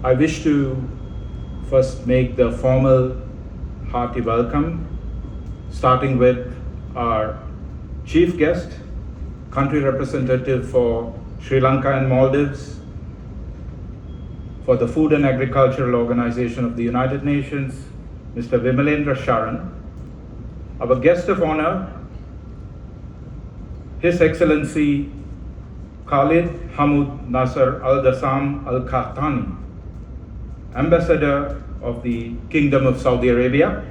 I wish to first make the formal hearty welcome, starting with our chief guest, country representative for Sri Lanka and Maldives, for the Food and Agricultural Organization of the United Nations, Mr. Vimalendra Sharan. Our guest of honor, His Excellency Khalid Hamud Nasser Al-Dassam Al-Qahtani, Ambassador of the Kingdom of Saudi Arabia,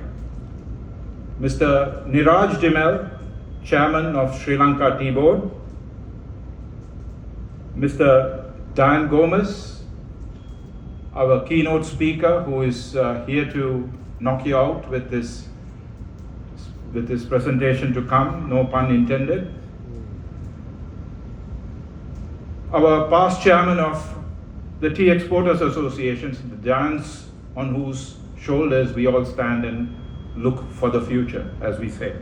Mr. Niraj Dimel, Chairman of Sri Lanka Tea Board, Mr. Dan Gomez, our keynote speaker, who is here to knock you out with this presentation to come, no pun intended. Our past chairman of the Tea Exporters Associations, the giants on whose shoulders we all stand and look for the future, as we say.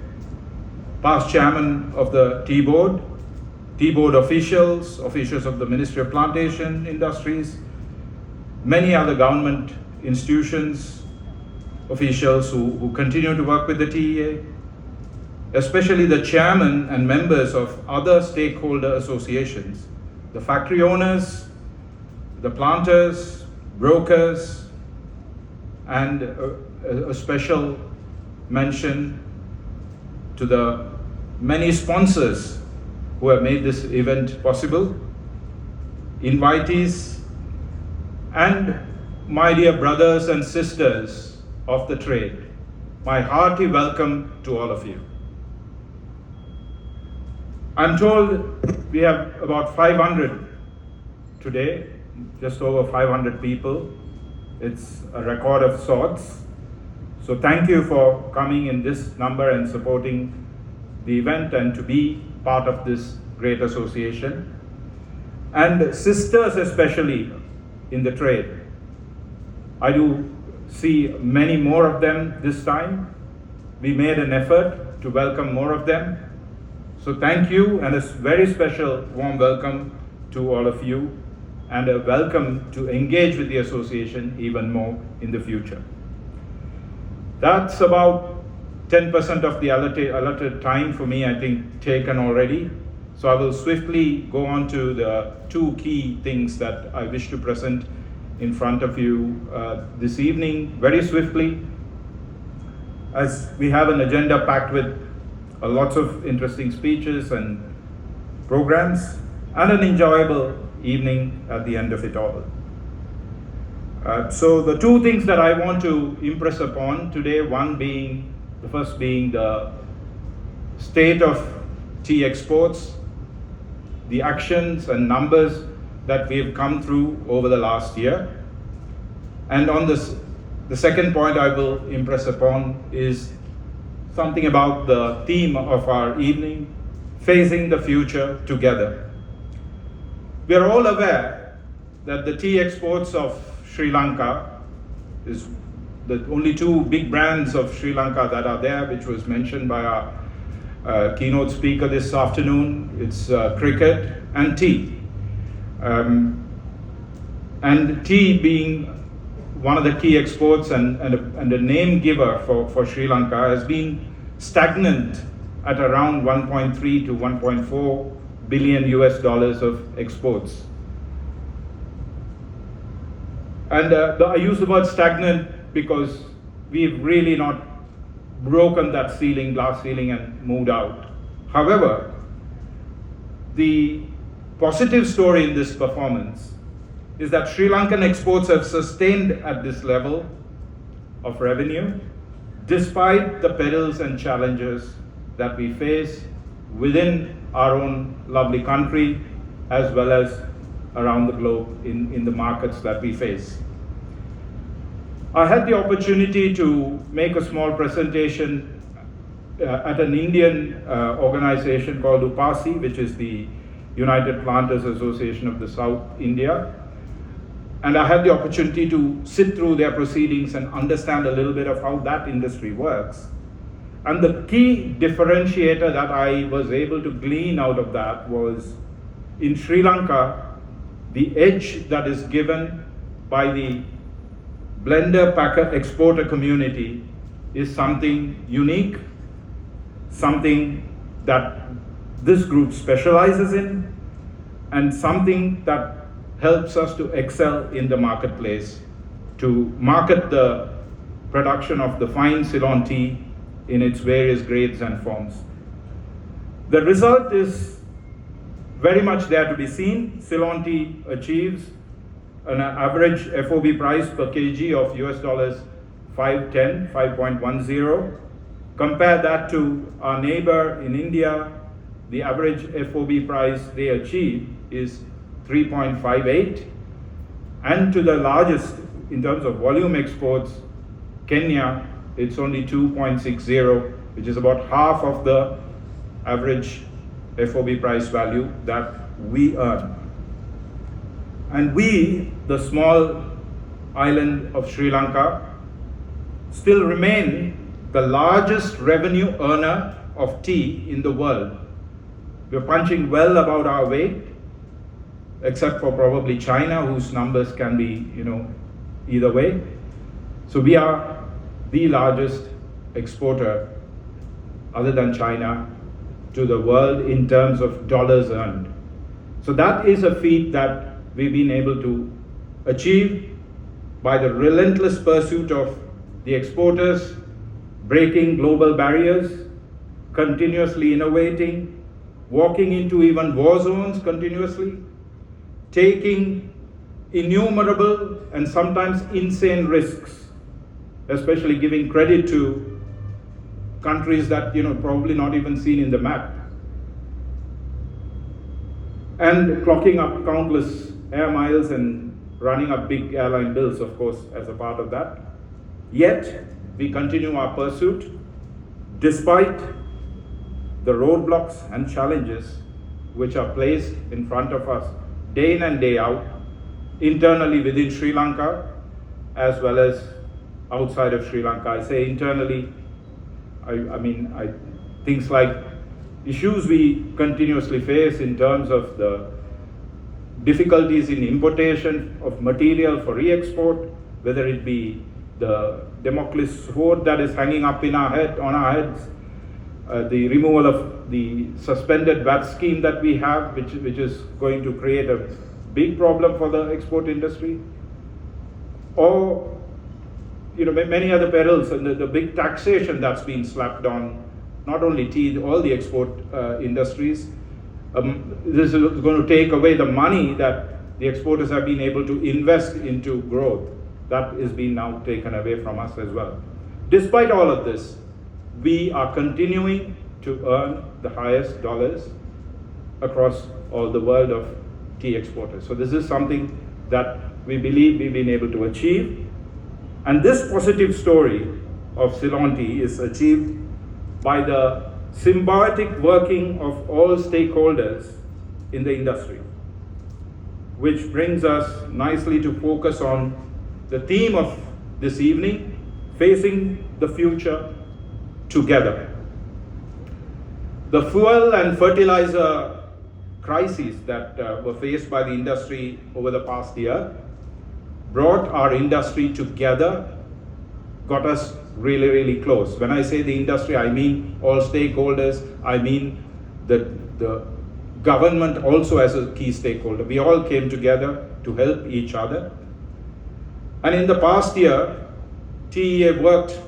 Past chairman of the Tea Board officials of the Ministry of Plantation Industries, many other government institutions, officials who continue to work with the TEA, especially the chairman and members of other stakeholder associations, the factory owners, the planters, brokers, and a special mention to the many sponsors who have made this event possible, invitees, and my dear brothers and sisters of the trade. My hearty welcome to all of you. I'm told we have about 500 today, just over 500 people. It's a record of sorts. So thank you for coming in this number and supporting the event and to be part of this great association. And sisters especially in the trade. I do see many more of them this time. We made an effort to welcome more of them. So thank you, and a very special warm welcome to all of you, and a welcome to engage with the association even more in the future. That's about 10% of the allotted time for me, I think, taken already. So I will swiftly go on to the two key things that I wish to present in front of you this evening, very swiftly, as we have an agenda packed with lots of interesting speeches and programs, and an enjoyable evening at the end of it all. So the two things that I want to impress upon today, the first being the state of tea exports, the actions and numbers that we've come through over the last year. And on this, the second point I will impress upon is something about the theme of our evening, facing the future together. We are all aware that the tea exports of Sri Lanka is the only two big brands of Sri Lanka that are there, which was mentioned by our keynote speaker this afternoon. It's cricket and tea. And tea being one of the key exports and a name giver for Sri Lanka has been stagnant at around 1.3 to 1.4 billion US dollars of exports. And I use the word stagnant because we've really not broken that glass ceiling and moved out. However, the positive story in this performance is that Sri Lankan exports have sustained at this level of revenue despite the perils and challenges that we face within our own lovely country as well as around the globe in the markets that we face. I had the opportunity to make a small presentation at an Indian organization called UPASI, which is the United Planters Association of the South India. And I had the opportunity to sit through their proceedings and understand a little bit of how that industry works. And the key differentiator that I was able to glean out of that was, in Sri Lanka, the edge that is given by the blender packer exporter community is something unique, something that this group specializes in, and something that helps us to excel in the marketplace, to market the production of the fine Ceylon tea in its various grades and forms. The result is very much there to be seen. Ceylon tea achieves an average FOB price per kg of US $5.10, 5.10. Compare that to our neighbor in India, the average FOB price they achieve is 3.58. And to the largest in terms of volume exports, Kenya, it's only 2.60, which is about half of the average FOB price value that we earn. And we, the small island of Sri Lanka, still remain the largest revenue earner of tea in the world. We're punching well above our weight, except for probably China, whose numbers can be, either way. So we are the largest exporter, other than China, to the world in terms of dollars earned. So that is a feat that we've been able to achieve by the relentless pursuit of the exporters, breaking global barriers, continuously innovating, walking into even war zones continuously, taking innumerable and sometimes insane risks, especially giving credit to countries that probably not even seen in the map, and clocking up countless air miles and running up big airline bills, of course, as a part of that. Yet we continue our pursuit despite the roadblocks and challenges which are placed in front of us day in and day out, internally within Sri Lanka as well as outside of Sri Lanka. I say internally, I mean things like issues we continuously face in terms of the difficulties in importation of material for re-export, whether it be the Damocles sword that is hanging up on our heads, the removal of the suspended VAT scheme that we have, which is going to create a big problem for the export industry, or many other perils, and the big taxation that's been slapped on not only tea, all the export industries. This is going to take away the money that the exporters have been able to invest into growth. That is being now taken away from us as well. Despite all of this, we are continuing to earn the highest dollars across all the world of tea exporters. So this is something that we believe we've been able to achieve. And this positive story of Ceylon tea is achieved by the symbiotic working of all stakeholders in the industry, which brings us nicely to focus on the theme of this evening, facing the future together. The fuel and fertilizer crises that were faced by the industry over the past year brought our industry together, got us really, really close. When I say the industry, I mean all stakeholders, I mean the government also as a key stakeholder. We all came together to help each other. And in the past year, TEA worked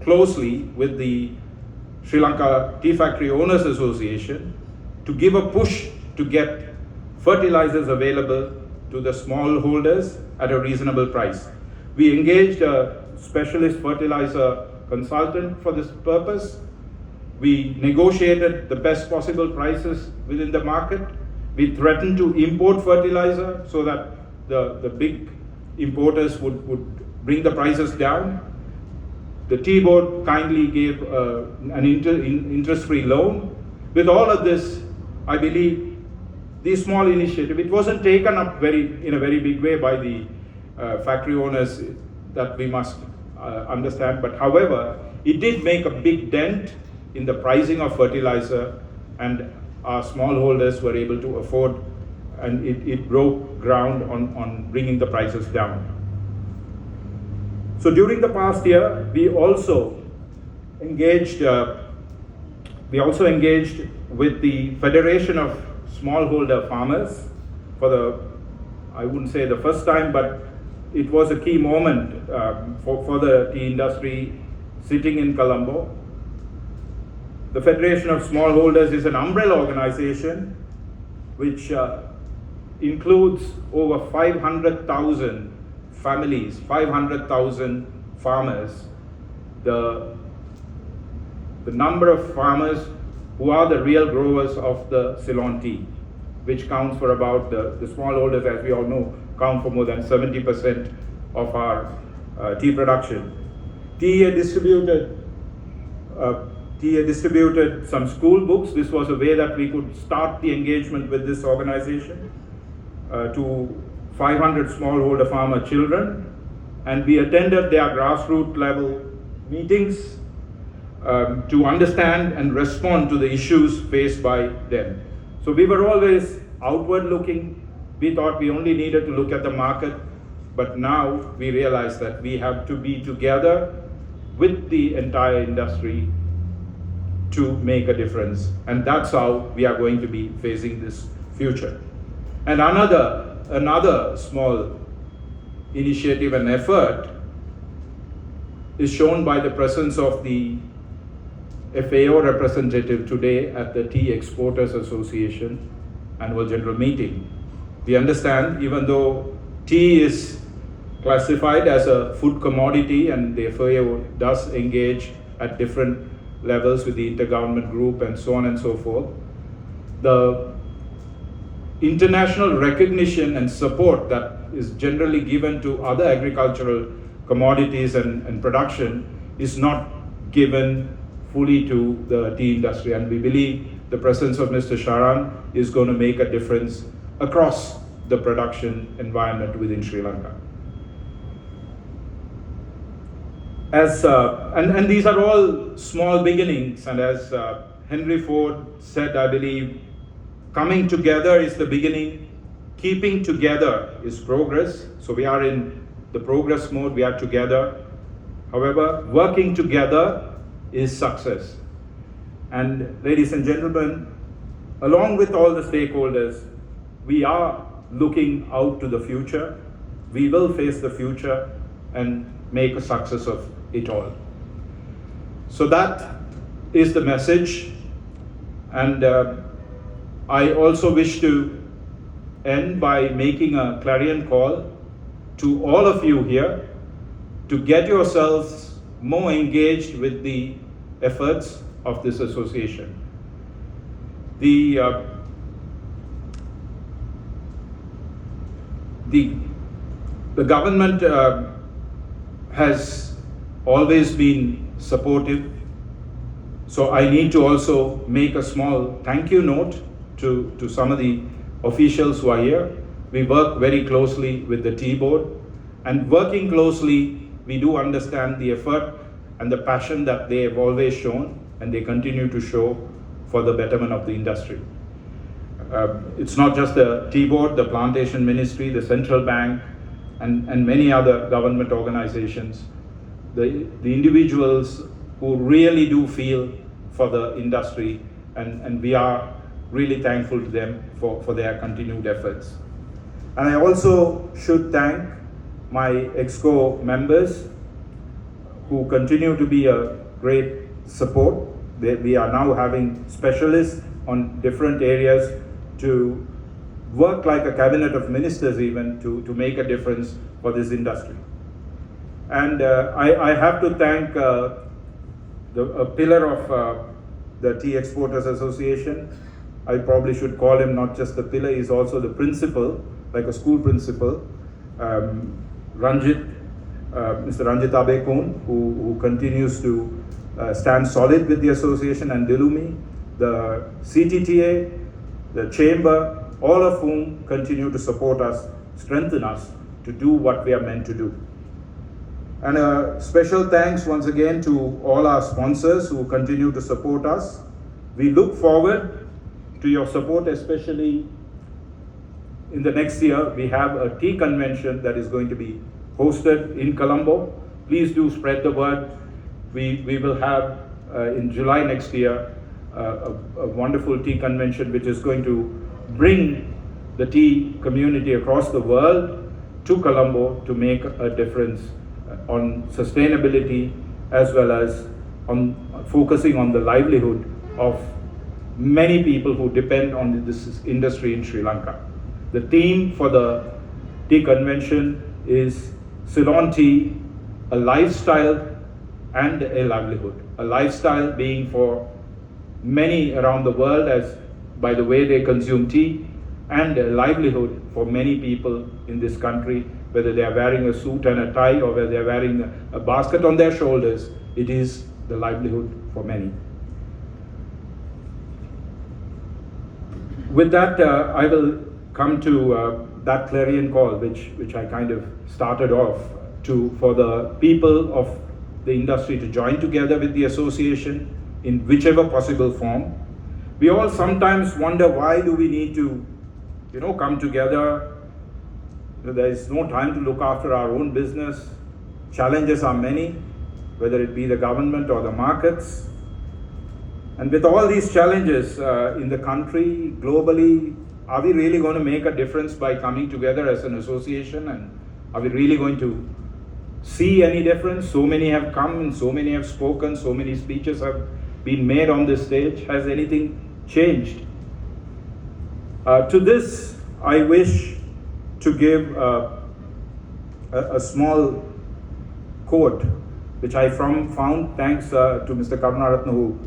closely with the Sri Lanka Tea Factory Owners Association to give a push to get fertilizers available to the smallholders at a reasonable price. We engaged a specialist fertilizer consultant for this purpose. We negotiated the best possible prices within the market. We threatened to import fertilizer so that the big importers would bring the prices down. The Tea Board kindly gave an interest-free loan. With all of this, I believe this small initiative, it wasn't taken up in a very big way by the factory owners, that we must understand. But however, it did make a big dent in the pricing of fertilizer, and our smallholders were able to afford, and it broke ground on bringing the prices down. So during the past year, we also engaged with the Federation of Smallholder Farmers for the, I wouldn't say the first time, but it was a key moment for the tea industry sitting in Colombo. The Federation of Smallholders is an umbrella organization which includes over 500,000 families, 500,000 farmers. The number of farmers who are the real growers of the Ceylon tea, which counts for about the smallholders, as we all know, count for more than 70% of our tea production. Tea distributed some school books. This was a way that we could start the engagement with this organization to 500 smallholder farmer children, and we attended their grassroots level meetings to understand and respond to the issues faced by them. So we were always outward looking. We thought we only needed to look at the market, but now we realize that we have to be together with the entire industry to make a difference, and that's how we are going to be facing this future. And another small initiative and effort is shown by the presence of the FAO representative today at the Tea Exporters Association annual general meeting. We understand, even though tea is classified as a food commodity and the FAO does engage at different levels with the intergovernment group and so on and so forth, the international recognition and support that is generally given to other agricultural commodities and production is not given fully to the tea industry, and we believe the presence of Mr. Sharan is going to make a difference across the production environment within Sri Lanka. And these are all small beginnings, and as Henry Ford said, I believe, coming together is the beginning, keeping together is progress. So we are in the progress mode, we are together. However, working together is success. And ladies and gentlemen, along with all the stakeholders, we are looking out to the future. We will face the future and make a success of it all. So that is the message. And I also wish to end by making a clarion call to all of you here to get yourselves more engaged with the efforts of this association. The government has always been supportive, so I need to also make a small thank you note to some of the officials who are here. We work very closely with the tea board, and working closely, we do understand the effort and the passion that they have always shown and they continue to show for the betterment of the industry. It's not just the tea board, the plantation ministry, the central bank, and many other government organizations, the individuals who really do feel for the industry, and we are really thankful to them for their continued efforts. And I also should thank my EXCO members who continue to be a great support. We are now having specialists on different areas to work like a cabinet of ministers even to make a difference for this industry. And I have to thank a pillar of the Tea Exporters Association. I probably should call him not just the pillar, he's also the principal, like a school principal, Mr. Ranjit Abekun, who continues to stand solid with the association, and Dilumi, the CTTA, the chamber, all of whom continue to support us, strengthen us to do what we are meant to do. And a special thanks once again to all our sponsors who continue to support us. We look forward to your support, especially in the next year. We have a tea convention that is going to be hosted in Colombo. please do spread the word. We will have in July next year a wonderful tea convention which is going to bring the tea community across the world to Colombo to make a difference on sustainability as well as on focusing on the livelihood of many people who depend on this industry in Sri Lanka. The theme for the tea convention is Ceylon tea, a lifestyle and a livelihood. A lifestyle being for many around the world as by the way they consume tea, and a livelihood for many people in this country, whether they are wearing a suit and a tie or whether they are wearing a basket on their shoulders, it is the livelihood for many. With that, I will come to that clarion call which I kind of started off for the people of the industry to join together with the association in whichever possible form. We all sometimes wonder, why do we need to come together? There is no time to look after our own business. Challenges are many, whether it be the government or the markets. And with all these challenges in the country, globally, are we really going to make a difference by coming together as an association? And are we really going to see any difference? So many have come and so many have spoken, so many speeches have been made on this stage. Has anything changed? To this, I wish to give a small quote which I found thanks to Mr. Karunaratne, who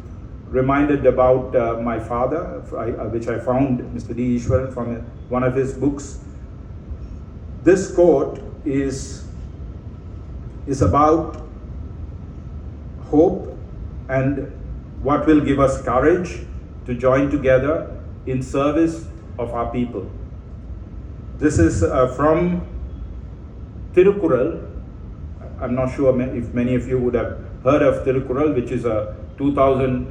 reminded about my father, which I found Mr. D. Eswaran from one of his books. This quote is about hope and what will give us courage to join together in service of our people. This is from Tirukkural. I'm not sure if many of you would have heard of Tirukkural, which is a 2000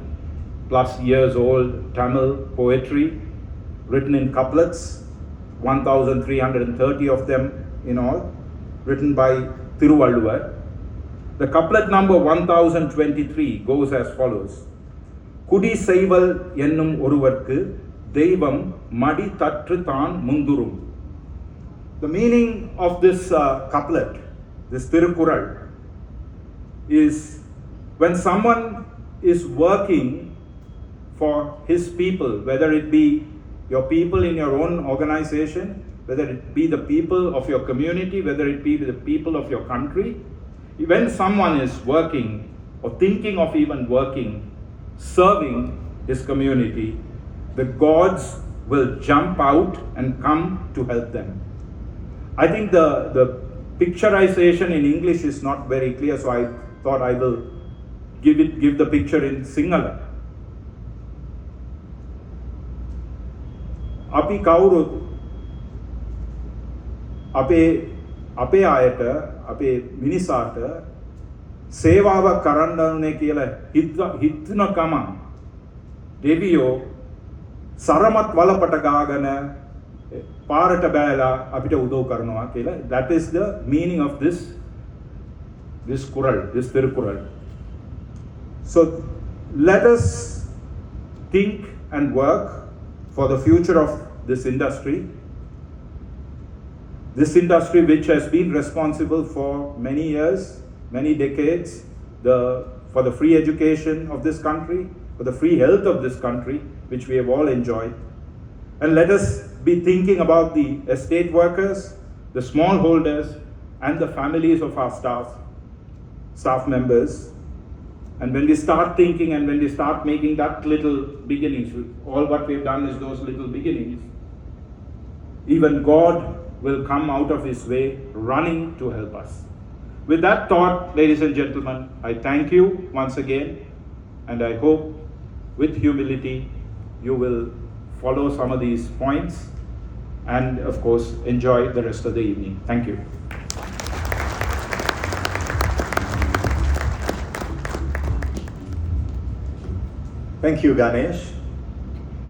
plus years old Tamil poetry written in couplets, 1,330 of them in all, written by Thiruvalluvar. The couplet number 1023 goes as follows: Kudi seival ennum oruvarku Deivam madi tatru thaan mundurum. The meaning of this couplet, this Tirukkural, is when someone is working for his people, whether it be your people in your own organization, whether it be the people of your community, whether it be the people of your country, when someone is working or thinking of even working, serving his community, the gods will jump out and come to help them. I think the picturization in English is not very clear, so I thought I will give the picture in Sinhala. Api kawuruth අපේ අයට අපේ මිනිසාට සේවාවක් කරන්න ඕනේ කියලා හිතන ගමන් දෙවියෝ සරමත් වලපට ගාගෙන පාරට බෑලා අපිට උදව් කරනවා කියලා. That is the meaning of this Tirukkural. So let us think and work for the future of this industry. This industry which has been responsible for many years, many decades, for the free education of this country, for the free health of this country, which we have all enjoyed. And let us be thinking about the estate workers, the smallholders, and the families of our staff members. And when we start thinking and when we start making that little beginnings, all what we've done is those little beginnings, even God will come out of his way running to help us. With that thought, ladies and gentlemen, I thank you once again, and I hope with humility you will follow some of these points and of course enjoy the rest of the evening. Thank you. Thank you, Ganesh.